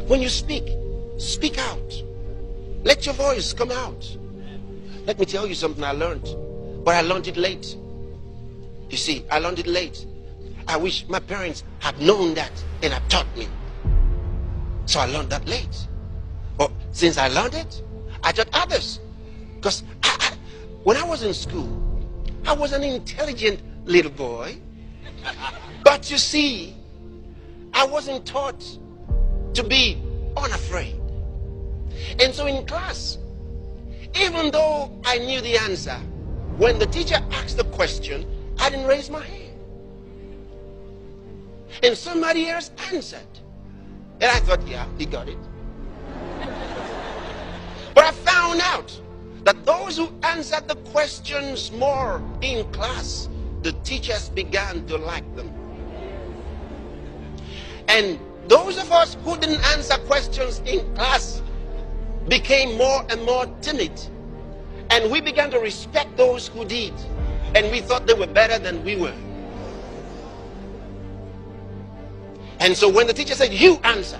When you speak, speak out. Let your voice come out. Let me tell you something I learned, but I learned it late. You see, I learned it late. I wish my parents had known that and had taught me. So I learned that late. But since I learned it, I taught others. Because when I was in school, I was an intelligent little boy. But you see, I wasn't taught to be unafraid. And so in class, even though I knew the answer, when the teacher asked the question, I didn't raise my hand. And somebody else answered. And I thought, yeah, he got it. But I found out that those who answered the questions more in class, the teachers began to like them. And those of us who didn't answer questions in class became more and more timid. And we began to respect those who did. And we thought they were better than we were. And so when the teacher said, you answer,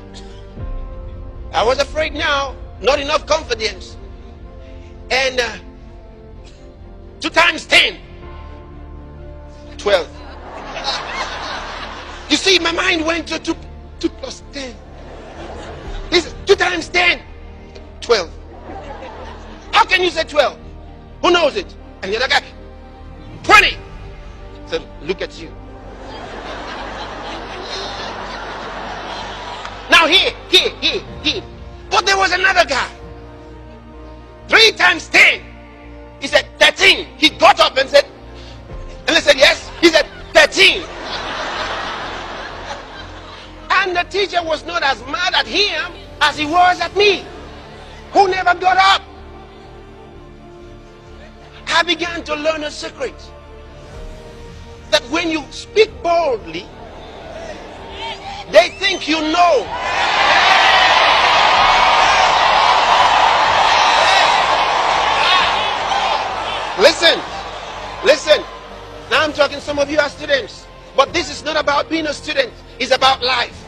I was afraid now, not enough confidence. And 2 times 10, 12. You see, my mind went to 2 plus 10. He said, 2 times 10, 12. How can you say 12? Who knows it? And the other guy, 20. So look at you. Now here. But there was another guy. 3 times 10. He said 13. He got up and said, and they said yes. He said 13. And the teacher was not as mad at him as he was at me, who never got up. I began to learn a secret. That when you speak boldly, they think you know. Listen. Now I'm talking, some of you are students. But this is not about being a student. It's about life.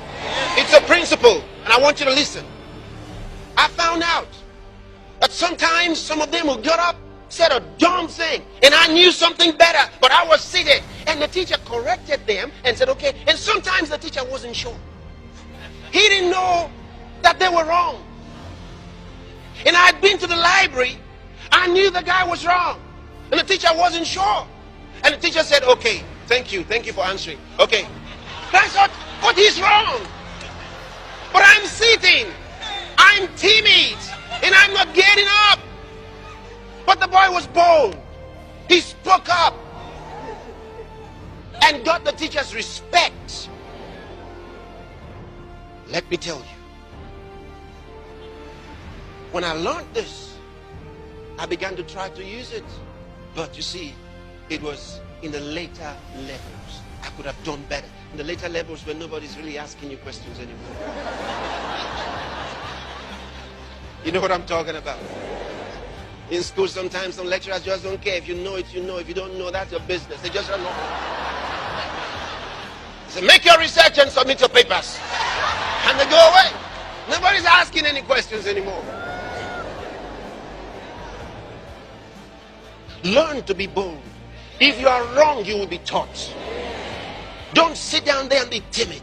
It's a principle. And I want you to listen. I found out that sometimes some of them who got up said a dumb thing. And I knew something better. But I was seated. And the teacher corrected them and said, okay. And sometimes the teacher wasn't sure. He didn't know that they were wrong. And I had been to the library. I knew the guy was wrong. And the teacher wasn't sure. And the teacher said, okay, thank you for answering. Okay. That's not what he's wrong. But I'm sitting. I'm timid. And I'm not getting up. But the boy was bold. He spoke up. And got the teacher's respect. Let me tell you. When I learned this, I began to try to use it. But you see, it was in the later levels. I could have done better. In the later levels where nobody's really asking you questions anymore. You know what I'm talking about? In school, sometimes some lecturers just don't care. If you know it, you know. If you don't know, that's your business. They just don't know. They say, make your research and submit your papers. And they go away. Nobody's asking any questions anymore. Learn to be bold. If you are wrong, you will be taught. Don't sit down there and be timid.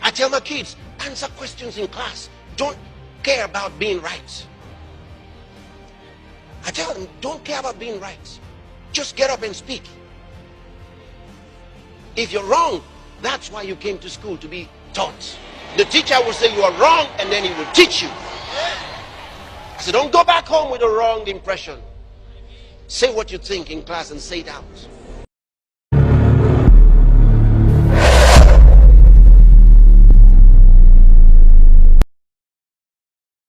I tell my kids, answer questions in class. Don't care about being right. I tell them, don't care about being right. Just get up and speak. If you're wrong, that's why you came to school, to be taught. The teacher will say you are wrong, and then he will teach you. So don't go back home with a wrong impression. Say what you think in class and say it out.